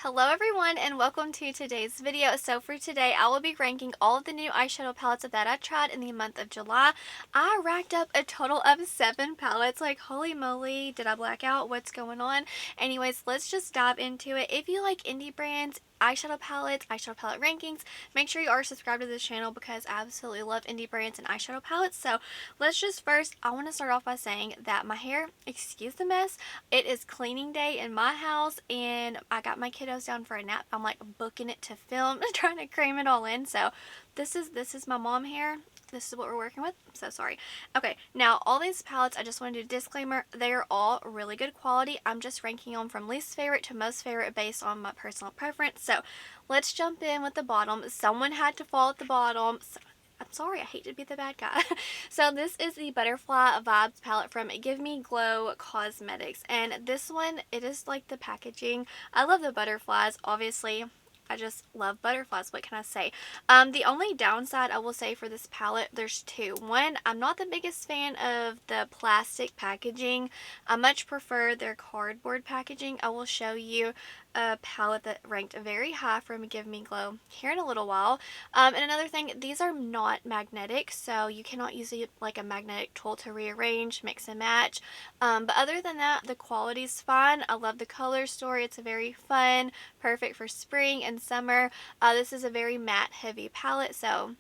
Hello everyone and welcome to today's video. So for today I will be ranking all of the new eyeshadow palettes that I tried in the month of July. I racked up a total of 7 palettes. Like, holy moly, did I black out? What's going on? Anyways, let's just dive into it. If you like indie brands, eyeshadow palettes, eyeshadow palette rankings, make sure you are subscribed to this channel because I absolutely love indie brands and eyeshadow palettes. So let's just first, I want to start off by saying that my hair, excuse the mess, it is cleaning day in my house and I got my kiddos down for a nap. I'm like booking it to film, trying to cram it all in. So this is my mom hair. This is what we're working with. I'm so sorry. Okay, now all these palettes, I just want to do a disclaimer, they are all really good quality. I'm just ranking them from least favorite to most favorite based on my personal preference. So let's jump in with the bottom. Someone had to fall at the bottom. So, I'm sorry, I hate to be the bad guy. So this is the Butterfly Vibes palette from Give Me Glow Cosmetics. And this one, it is like the packaging. I love the butterflies, obviously. I just love butterflies. What can I say? The only downside I will say for this palette, there's two. One, I'm not the biggest fan of the plastic packaging. I much prefer their cardboard packaging. I will show you a palette that ranked very high from Give Me Glow here in a little while. And another thing, these are not magnetic, so you cannot use like a magnetic tool to rearrange, mix and match. But other than that, the quality's fine. I love the color story. It's a very fun, perfect for spring and summer. This is a very matte heavy palette, so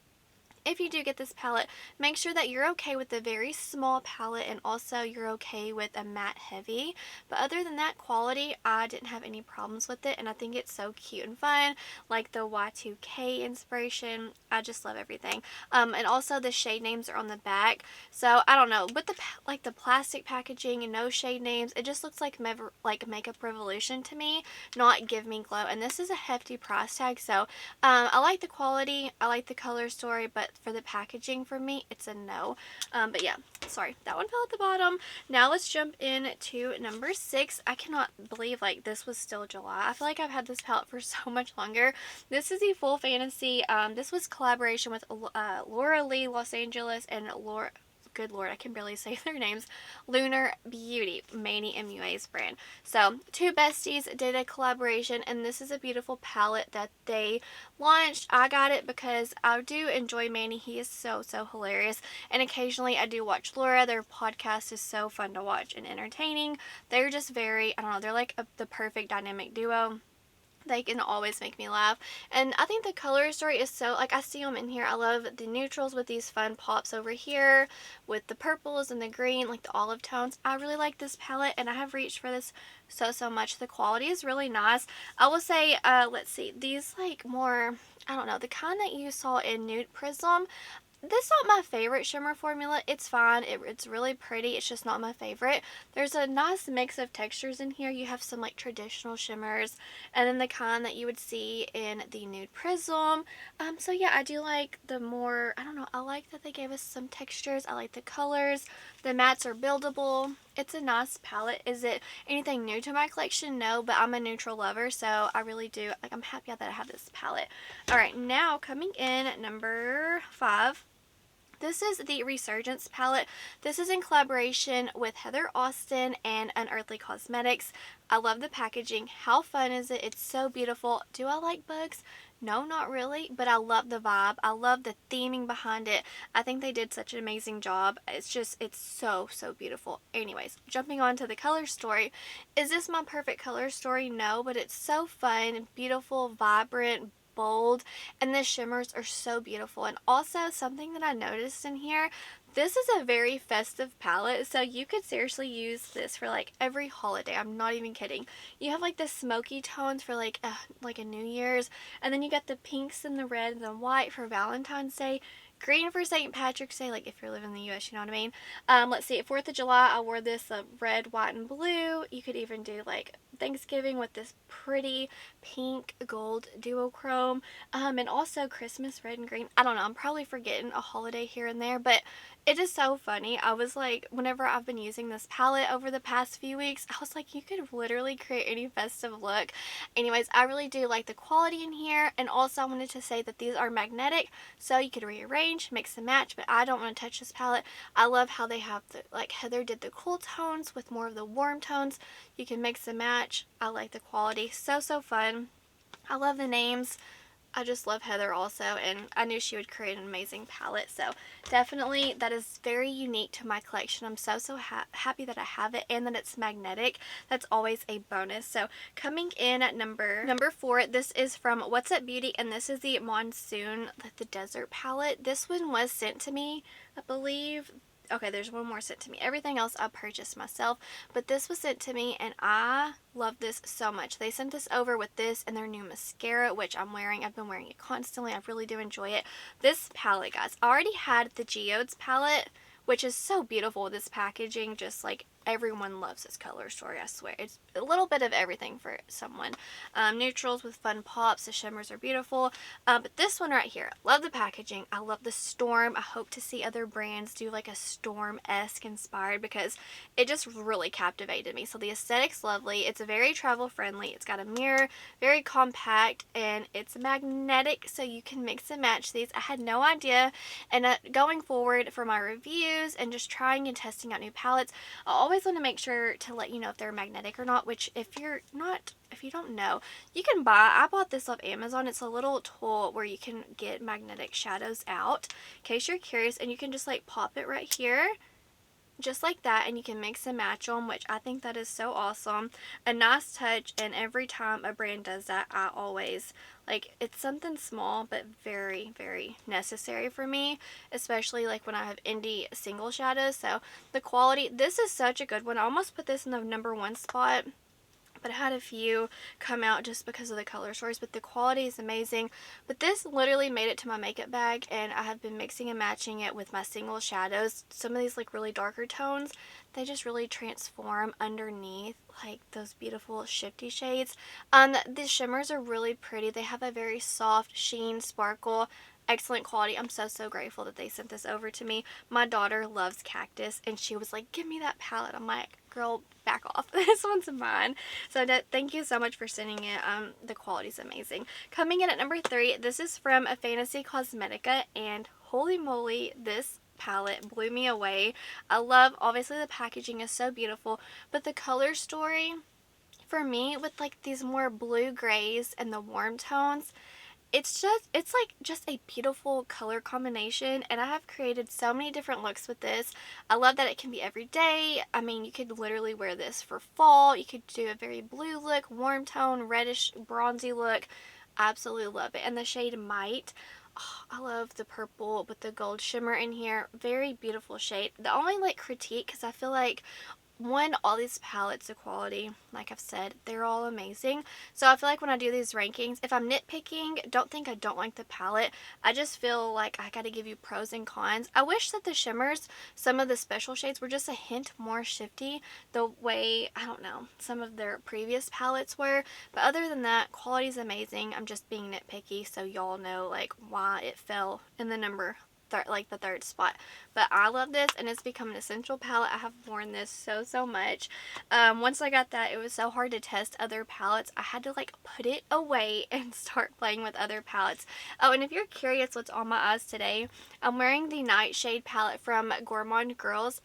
if you do get this palette, make sure that you're okay with the very small palette and also you're okay with a matte heavy. But other than that, quality, I didn't have any problems with it, and I think it's so cute and fun. Like the Y2K inspiration, I just love everything. And also the shade names are on the back. So I don't know, with the plastic packaging and no shade names, it just looks like Makeup Revolution to me, not Give Me Glow. And this is a hefty price tag, so I like the quality, I like the color story, but for the packaging, for me, it's a no. But yeah, sorry, that one fell at the bottom. Now let's jump in to number 6. I cannot believe like this was still July. I feel like I've had this palette for so much longer. This is the Full Fantasy. This was collaboration with Laura Lee Los Angeles and Laura, good lord, I can barely say their names, Lunar Beauty, Manny MUA's brand. So two besties did a collaboration, and this is a beautiful palette that they launched. I got it because I do enjoy Manny. He is so hilarious, and occasionally I do watch Laura. Their podcast is so fun to watch and entertaining. They're just very, I don't know, they're like the perfect dynamic duo. They can always make me laugh. And I think the color story is so, like, I see them in here. I love the neutrals with these fun pops over here with the purples and the green, like the olive tones. I really like this palette, and I have reached for this so much. The quality is really nice. I will say, let's see, these like more, I don't know, the kind that you saw in Nude Prism, this is not my favorite shimmer formula. It's fine. It's really pretty. It's just not my favorite. There's a nice mix of textures in here. You have some like traditional shimmers and then the kind that you would see in the Nude Prism. So yeah, I do like the more, I don't know, I like that they gave us some textures. I like the colors. The mattes are buildable. It's a nice palette. Is it anything new to my collection? No, but I'm a neutral lover, so I really do, like, I'm happy that I have this palette. Alright, now coming in at number 5. This is the Resurgence palette. This is in collaboration with Heather Austin and Unearthly Cosmetics. I love the packaging. How fun is it? It's so beautiful. Do I like bugs? No, not really, but I love the vibe. I love the theming behind it. I think they did such an amazing job. It's just, it's so beautiful. Anyways, jumping on to the color story. Is this my perfect color story? No, but it's so fun, beautiful, vibrant, bold, and the shimmers are so beautiful. And also something that I noticed in here, this is a very festive palette, so you could seriously use this for like every holiday. I'm not even kidding. You have like the smoky tones for like a New Year's, and then you got the pinks and the red and the white for Valentine's Day, green for St. Patrick's Day, like if you're living in the US, you know what I mean. Let's see, at 4th of July, I wore this red, white, and blue. You could even do like Thanksgiving with this pretty pink gold duochrome, and also Christmas red and green. I don't know, I'm probably forgetting a holiday here and there, but It is so funny. I was like, whenever I've been using this palette over the past few weeks, I was like, you could literally create any festive look. Anyways, I really do like the quality in here. And also I wanted to say that these are magnetic, so you could rearrange, mix and match, but I don't want to touch this palette. I love how they have the, like Heather did the cool tones with more of the warm tones. You can mix and match. I like the quality. So, so fun. I love the names. I just love Heather also, and I knew she would create an amazing palette, so definitely that is very unique to my collection. I'm so happy that I have it and that it's magnetic. That's always a bonus. So coming in at number 4, this is from What's Up Beauty, and this is the Monsoon, the desert palette. This one was sent to me, I believe. Okay, there's one more sent to me. Everything else I purchased myself, but this was sent to me and I love this so much. They sent this over with this and their new mascara, which I'm wearing. I've been wearing it constantly. I really do enjoy it. This palette, guys, I already had the Geodes palette, which is so beautiful with this packaging. Just like everyone loves this color story, I swear. It's a little bit of everything for someone. Neutrals with fun pops. The shimmers are beautiful. But this one right here, love the packaging. I love the storm. I hope to see other brands do like a storm-esque inspired because it just really captivated me. So the aesthetic's lovely. It's very travel friendly. It's got a mirror, very compact, and it's magnetic, so you can mix and match these. I had no idea. And going forward for my reviews and just trying and testing out new palettes, I always want to make sure to let you know if they're magnetic or not, which if you don't know, you can buy. I bought this off Amazon. It's a little tool where you can get magnetic shadows out in case you're curious, and you can just like pop it right here just like that, and you can mix and match them, which I think that is so awesome. A nice touch, and every time a brand does that, I always like, it's something small but very, very necessary for me, especially like when I have indie single shadows. So the quality, this is such a good one. I almost put this in the #1 spot, but I had a few come out just because of the color stories, but the quality is amazing. But this literally made it to my makeup bag, and I have been mixing and matching it with my single shadows. Some of these like really darker tones, they just really transform underneath like those beautiful shifty shades. The shimmers are really pretty. They have a very soft sheen, sparkle, excellent quality. I'm so grateful that they sent this over to me. My daughter loves cactus, and she was like, give me that palette. I'm like, girl, back off. This one's mine. So thank you so much for sending it. The quality's amazing. Coming in at number 3, this is from Fantasy Cosmetica, and holy moly, this palette blew me away. I love, obviously the packaging is so beautiful, but the color story for me with like these more blue grays and the warm tones, it's like just a beautiful color combination, and I have created so many different looks with this. I love that it can be every day. I mean, you could literally wear this for fall. You could do a very blue look, warm tone, reddish, bronzy look. I absolutely love it. And the shade Might. Oh, I love the purple with the gold shimmer in here. Very beautiful shade. The only like critique, because I feel like one, all these palettes, the quality, like I've said, they're all amazing. So I feel like when I do these rankings, if I'm nitpicking, don't think I don't like the palette. I just feel like I gotta give you pros and cons. I wish that the shimmers, some of the special shades, were just a hint more shifty the way, I don't know, some of their previous palettes were. But other than that, quality's amazing. I'm just being nitpicky so y'all know like why it fell in the the 3rd spot. But I love this, and it's become an essential palette. I have worn this so much. Once I got that, it was so hard to test other palettes. I had to like put it away and start playing with other palettes. Oh, and if you're curious what's on my eyes today, I'm wearing the Nightshade palette from Gourmande Girls.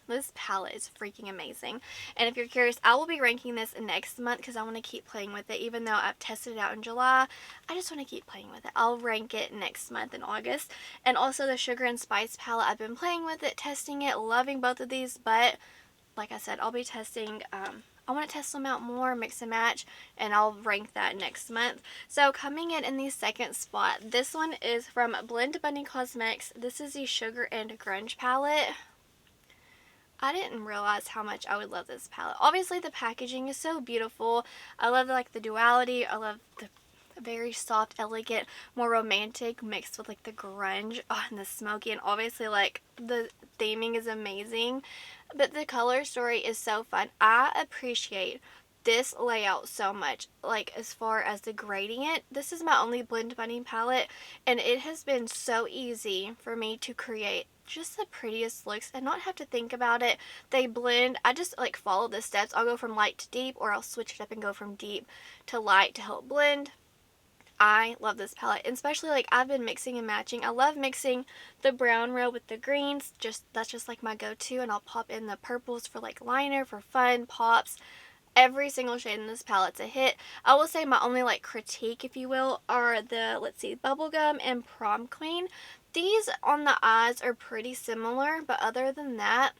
This palette is freaking amazing. And if you're curious, I will be ranking this next month because I want to keep playing with it. Even though I've tested it out in July, I just want to keep playing with it. I'll rank it next month in August. And also the Sugar and Spice palette. I've been playing with it, testing it, loving both of these. But like I said, I'll be testing. I want to test them out more, mix and match, and I'll rank that next month. So coming in the 2nd spot, this one is from Blend Bunny Cosmetics. This is the Sugar and Grunge palette. I didn't realize how much I would love this palette. Obviously, the packaging is so beautiful. I love like the duality. I love the very soft, elegant, more romantic mixed with like the grunge and the smoky, and obviously like the theming is amazing. But the color story is so fun. I appreciate this layout so much. Like, as far as the gradient, this is my only blend bunny palette, and it has been so easy for me to create just the prettiest looks and not have to think about it. They blend. I just like follow the steps. I'll go from light to deep, or I'll switch it up and go from deep to light to help blend. I love this palette, and especially like I've been mixing and matching. I love mixing the brown row with the greens. That's just like my go-to, and I'll pop in the purples for like liner, for fun, pops. Every single shade in this palette's a hit. I will say my only like critique, if you will, are the, let's see, Bubblegum and Prom Queen. These on the eyes are pretty similar, but other than that,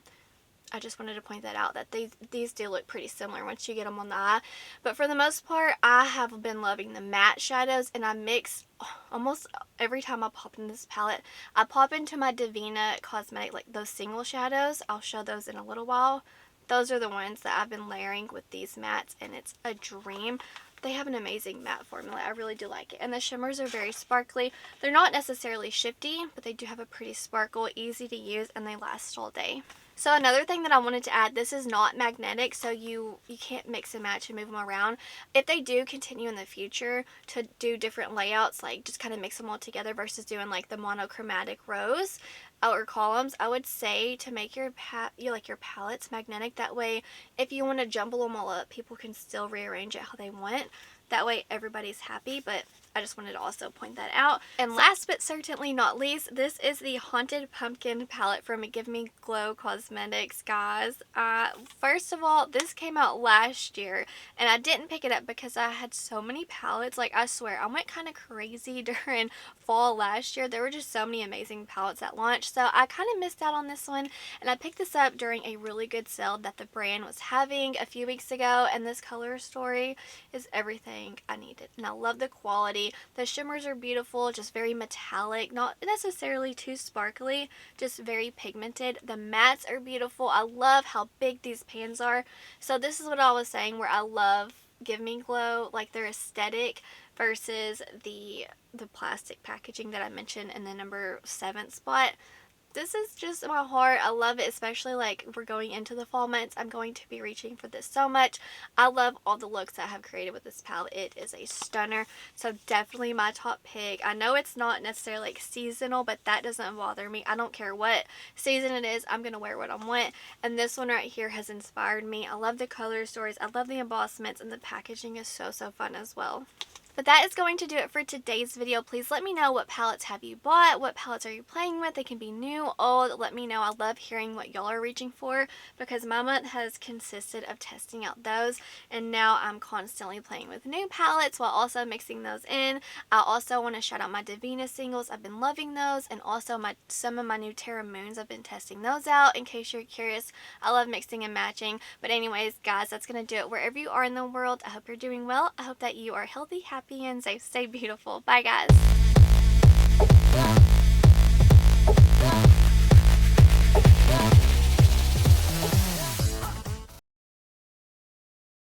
I just wanted to point that out, that these do look pretty similar once you get them on the eye. But for the most part, I have been loving the matte shadows, and I mix almost every time I pop in this palette. I pop into my Devinah Cosmetics, like those single shadows. I'll show those in a little while. Those are the ones that I've been layering with these mattes, and it's a dream. They have an amazing matte formula. I really do like it. And the shimmers are very sparkly. They're not necessarily shifty, but they do have a pretty sparkle, easy to use, and they last all day. So another thing that I wanted to add, this is not magnetic, so you can't mix and match and move them around. If they do continue in the future to do different layouts, like just kind of mix them all together versus doing like the monochromatic rows or columns, I would say to make your palettes magnetic. That way, if you want to jumble them all up, people can still rearrange it how they want. That way everybody's happy, but I just wanted to also point that out. And last but certainly not least, this is the Haunted Pumpkin palette from Give Me Glow Cosmetics, guys. First of all, this came out last year, and I didn't pick it up because I had so many palettes. Like, I swear, I went kind of crazy during fall last year. There were just so many amazing palettes at launch, so I kind of missed out on this one, and I picked this up during a really good sale that the brand was having a few weeks ago, and this color story is everything I needed, and I love the quality. The shimmers are beautiful, just very metallic, not necessarily too sparkly, just very pigmented. The mattes are beautiful. I love how big these pans are. So this is what I was saying, where I love Give Me Glow, like their aesthetic versus the plastic packaging that I mentioned in the number 7 spot. This is just my heart. I love it, especially like we're going into the fall months. I'm going to be reaching for this so much. I love all the looks I have created with this palette. It is a stunner. So definitely my top pick. I know it's not necessarily like seasonal, but that doesn't bother me. I don't care what season it is. I'm going to wear what I want. And this one right here has inspired me. I love the color stories. I love the embossments, and the packaging is so fun as well. But that is going to do it for today's video. Please let me know, what palettes have you bought? What palettes are you playing with? They can be new, old. Let me know. I love hearing what y'all are reaching for, because my month has consisted of testing out those, and now I'm constantly playing with new palettes while also mixing those in. I also want to shout out my Devinah singles. I've been loving those, and also some of my new Terra Moons. I've been testing those out in case you're curious. I love mixing and matching. But anyways, guys, that's going to do it. Wherever you are in the world, I hope you're doing well. I hope that you are healthy, happy, and safe. Stay beautiful. Bye, guys.